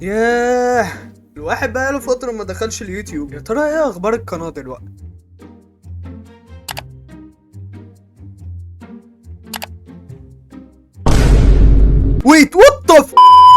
ياه، الواحد بقاله فترة ما دخلش اليوتيوب. يا ترى ايه اخبار القناة دلوقتي؟ ويت وات ذا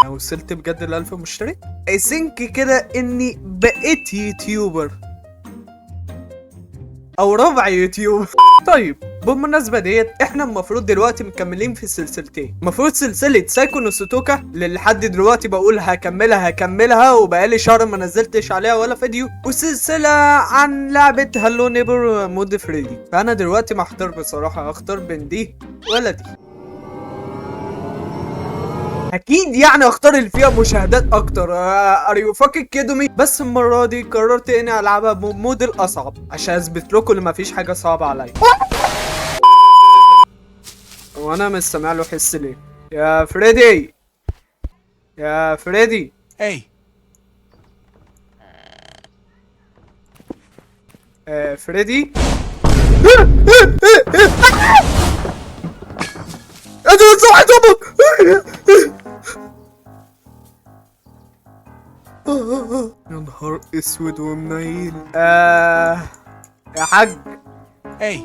انا وصلت بجد ل1000 مشترك؟ اي ثينك كده اني بقيت يوتيوبر او ربع يوتيوب. طيب بالمناسبة ديت احنا المفروض دلوقتي مكملين في سلسلتين. المفروض سلسلة سايكو نو سوتوكا اللي لحد دلوقتي بقول هكملها وبقالي شهر ما نزلتش عليها ولا فيديو، وسلسلة عن لعبة هالو نيبر مود فريدي. فانا دلوقتي محتار بصراحة اختار بين دي ولا دي. اكيد يعني اختار اللي فيها مشاهدات اكتر. اريو فاكك كيدومي. بس المره دي قررت اني العبها بمود الاصعب عشان اثبت لكم ان مفيش حاجه صعبه عليا. وانا مش سامع له حس ليه؟ يا فريدي، يا فريدي. Hey. فريدي. انت صحيت امك. يا نهار اسود ومنيل. يا حاج. Hey.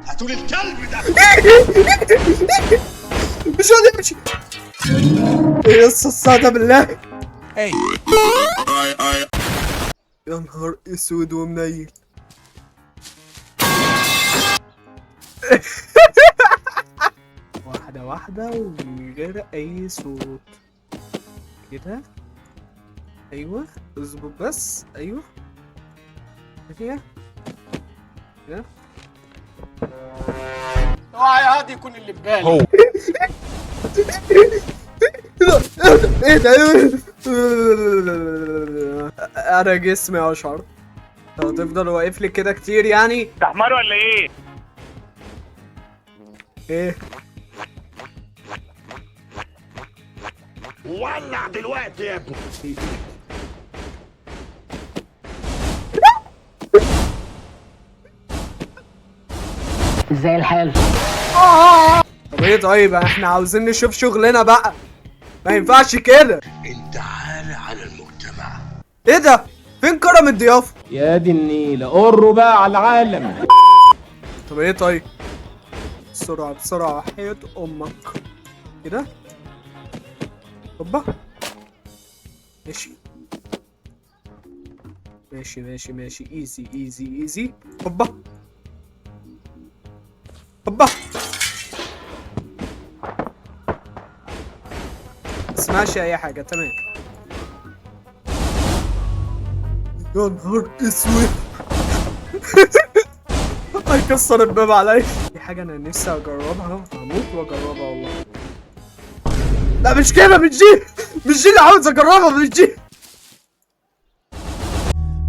هاتولي الكلب ده. مش قادر امشي. ايه الصاصة ده بالله؟ Hey. يا نهار اسود ومنيل. واحدة واحدة ومن غير اي صوت كده. ايوه اظبط بس. ايوه كده كده. اوعى يا هادي يكون اللي في بالي. ايه ده؟ انا جسمي اشعر. هتفضل واقف لي كده كتير يعني؟ تحمر ولا ايه؟ ايه؟ ولع دلوقتي يا ابني. ازاي الحال؟ طب ايه؟ طيب احنا عاوزين نشوف شغلنا بقى، ما ينفعش كده. انت عالة على المجتمع. ايه ده؟ فين كرم الضيافة؟ يا دي النيلة قروا بقى على العالم. طب ايه؟ طيب بسرعة بسرعة حياة امك كده. هوبا. ماشي ماشي ماشي ماشي. ايزي ايزي ايزي. هوبا هوبا. مسمعش اي حاجة. تمام. يا نهار اسود. هيكسر الباب عليا. في حاجة انا نفسي اجربها، هموت واجربها والله. لا مش كده، مش دي، مش دي اللي عاوز اجربها، مش دي.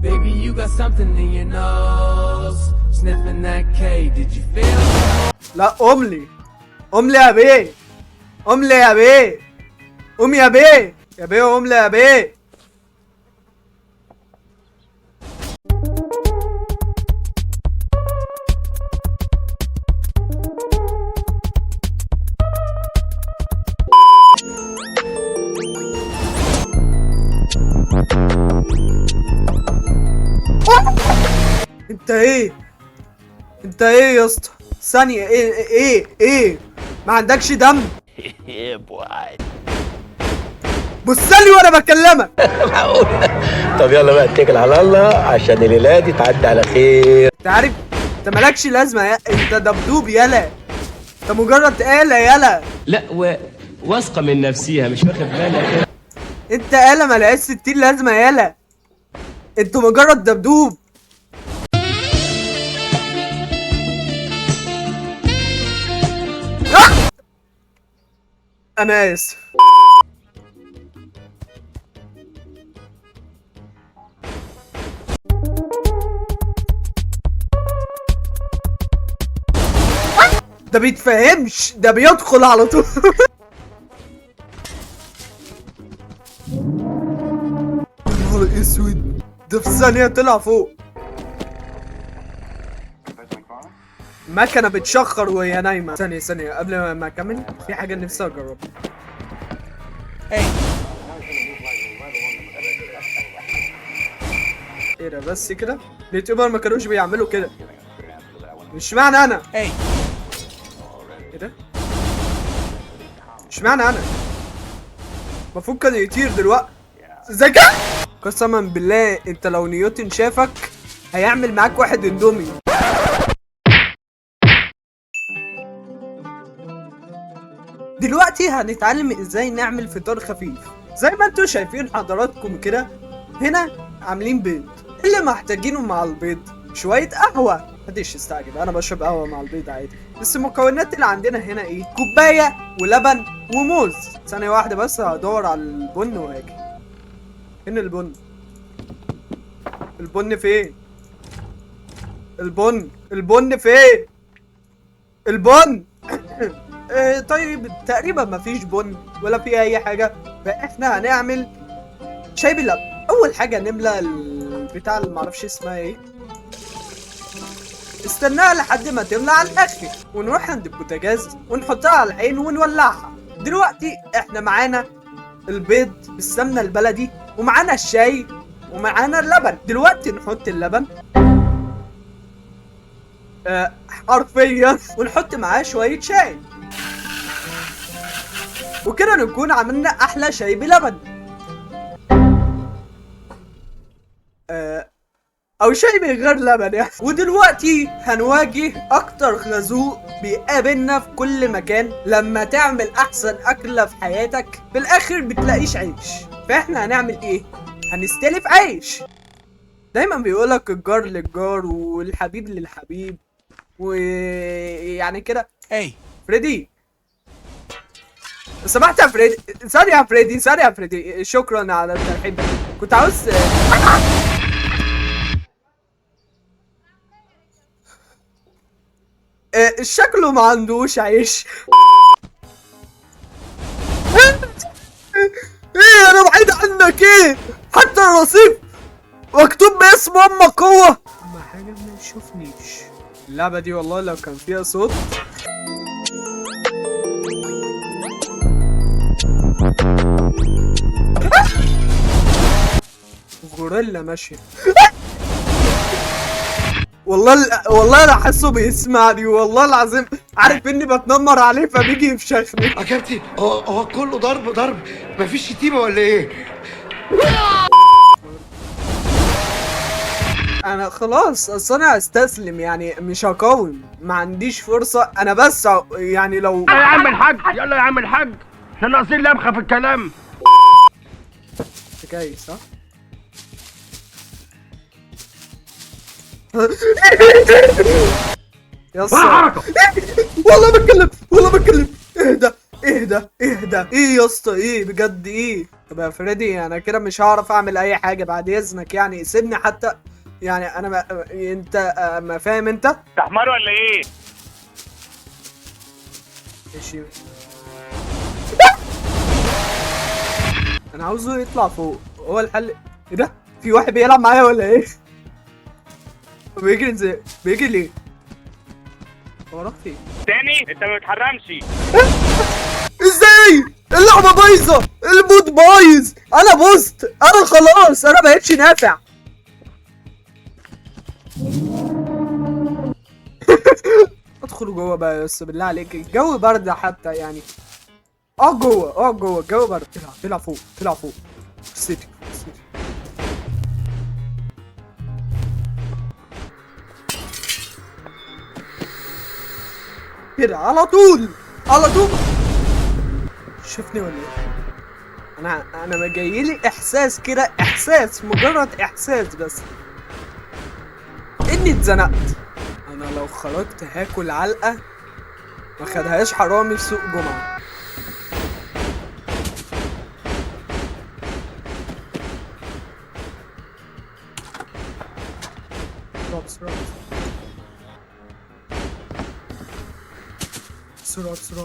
Baby, you got something in your nose. Sniffing that K, did you feel it? لا املي، املي يا بيه، املي يا بيه، قوم يا بيه، يا بيه املي يا بيه. انت ايه؟ انت ايه يا اسطى؟ ثانية، ايه ما عندكش دم؟ بصلي وانا بكلمك. طب يلا بقى اتكل على الله عشان الليله دي تعدي على خير. انت عارف انت مالكش لازمة انت دبدوب يلا، انت مجرد آلة يلا. لا واثقة من نفسيها مش واخد بالك. انت آلة ملهاش 60 لازمة يلا، انت مجرد دبدوب. انا اسف. ده بيتفهمش، ده بيدخل على طول. يا نهار اسود، ده في ثانية طلع فوق. مكنة بتشخر وهي نايمة. ثانية قبل ما اكمل، في حاجة نفسي اجربها. Hey. ايه ده بس كده؟ اليوتيوبر ما كانوش بيعملوا كده. مش معنى انا. Hey. ايه ده؟ مش معنى انا. المفروض كان يطير دلوقتي. ذكاء. قسما بالله انت لو نيوتن شافك هيعمل معاك واحد اندومي. دلوقتي هنتعلم ازاي نعمل فطار خفيف. زي ما انتوا شايفين حضراتكم كده، هنا عاملين بيض. اللي محتاجينه مع البيض شوية قهوة. محدش يستعجل، انا بشرب قهوة مع البيض عادي. بس المكونات اللي عندنا هنا ايه؟ كوباية ولبن وموز. ثانية واحدة بس هدور على البن وهاجي. فين البن؟ البن فين؟ البن فين؟ البن طيب تقريبا مفيش بن ولا في اي حاجة، فاحنا هنعمل شاي باللبن. اول حاجة نملى البتاع اللي معرفش اسمها ايه، استناها لحد ما تملى على الاخر، ونروح عند البوتاجاز ونحطها على العين ونولعها. دلوقتي احنا معانا البيض بالسمنة البلدي، ومعانا الشاي، ومعانا اللبن. دلوقتي نحط اللبن حرفيا، ونحط معاه شوية شاي، وكده نكون عملنا احلى شاي بلبن. او شاي من غير لبن يعني. ودلوقتي هنواجه اكتر خازوق بيقابلنا في كل مكان لما تعمل احسن اكلة في حياتك في الاخر بتلاقيش عيش. فاحنا هنعمل ايه؟ هنستلف عيش. دايما بيقولك الجار للجار والحبيب للحبيب، ويعني كده. Hey. فريدي سمحت يا فريدي، ثانية يا فريدي، ثانية يا فريدي، شكرا على الترحيب ده. كنت عاوز شكله ما عندوش عيش. ايه انا بعيد عنك ايه؟ حتى الرصيف مكتوب باسم امك هو. اما حاجة ما يشوفنيش. اللعبة دي والله لو كان فيها صوت غوريلا ماشية. والله انا حاسه بيسمعني والله العظيم. عارف اني بتنمر عليه فبيجي يفشخني. يا كابتن هو كله ضرب مفيش شتيمه ولا ايه؟ انا خلاص اصل انا استسلم يعني، مش هقاوم، ما عنديش فرصة. انا بس يعني لو يا عم الحاج، يلا يا عم الحاج، احنا ناقصين لبخه في الكلام. جاي صح؟ يا اسطى والله بتكلم. اهدى ايه يا اسطى؟ ايه بجد ايه؟ طب يا فريدي انا كده مش هعرف اعمل اي حاجه بعد اذنك يعني، سيبني حتى يعني. انا ما انت ما فاهم انت؟ تحمر ولا ايه؟ ماشي. انا عاوزه يطلع فوق، هو الحل. ايه ده؟ في واحد بيلعب معايا ولا ايه؟ بيجري ازاي؟ بيجري ليه؟ هو راح فين؟ تاني انت ما بتحرمش. ازاي؟ اللعبة بايظة، المود بايظ، انا بوست، انا خلاص، انا مبقتش نافع. ادخلوا جوه بقى بس بالله عليك، الجو برد حتى يعني. جوه الجو برد. طلع فوق. سيتي. كده على طول. شفني ولا ايه؟ انا ما جايلي احساس كده، احساس، مجرد احساس بس اني اتزنقت. انا لو خرجت هاكل علقه ما خدهاش حرامي في سوق جمعه.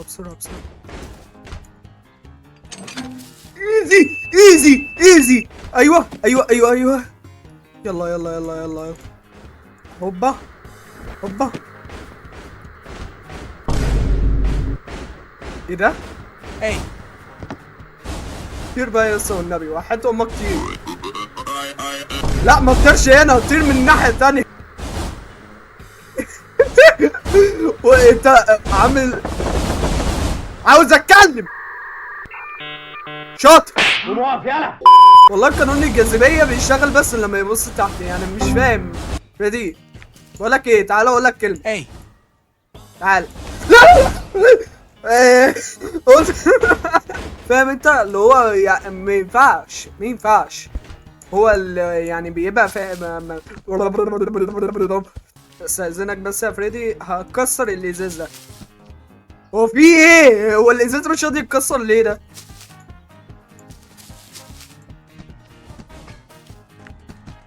بسرعة. ايزي. ايوه. يلا. هوبا. ايه ده؟ Hey. كتير بقى يا اسطى والنبي، وحياة امك كتير. لا ما تطيرش هنا، طير من الناحية التانية. وانت عامل عاوز اتكلم. شاطر. والله قانون الجاذبية بيشتغل بس لما يبص تحت، يعني مش فاهم. ريدي بقولك ايه، تعالى اقولك كلمة. Hey. تعالى. لا قلت فاهم انت اللي هو يعني ما ينفعش هو اللي يعني بيبقى فاهم. استاذنك بس يا فريدي، هكسر الازاز ده. هو في ايه؟ هو الازاز مش راضي يتكسر ليه ده؟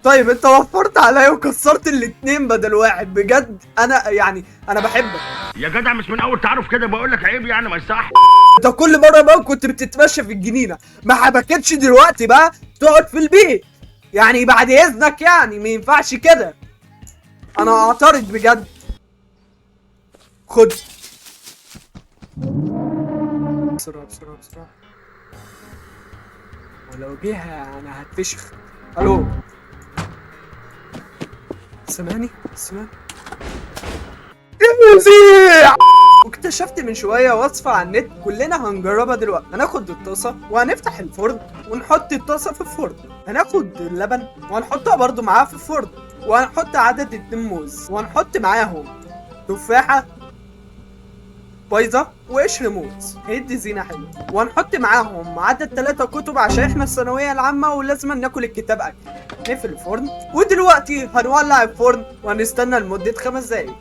طيب انت وفرت عليا وكسرت الاتنين بدل واحد، بجد انا بحبك يا جدع، مش من اول تعرف كده بقول لك عيب يعني، ما يصح. انت كل مره بقى كنت بتتمشى في الجنينه، ما حبكتش دلوقتي بقى تقعد في البيت، يعني بعد اذنك يعني ما ينفعش كده. انا اعترض بجد. خد بسرعه. ولو جه انا هتفشخ. الو سامعني؟ المذيع. واكتشفت من شويه وصفه على النت كلنا هنجربها دلوقتي. هناخد الطاسه وهنفتح الفرن ونحط الطاسه في الفرن، هناخد اللبن وهنحطها برضو معاها في الفرن، وهنحط عدد 2 موز، وهنحط معاهم تفاحه بايظه وقشر موز هيدي زينه حلوه، وهنحط معاهم عدد 3 كتب عشان احنا الثانويه العامه ولازم ناكل الكتاب اكل. نقفل الفرن، ودلوقتي هنولع الفرن وهنستنى لمده 5 دقايق.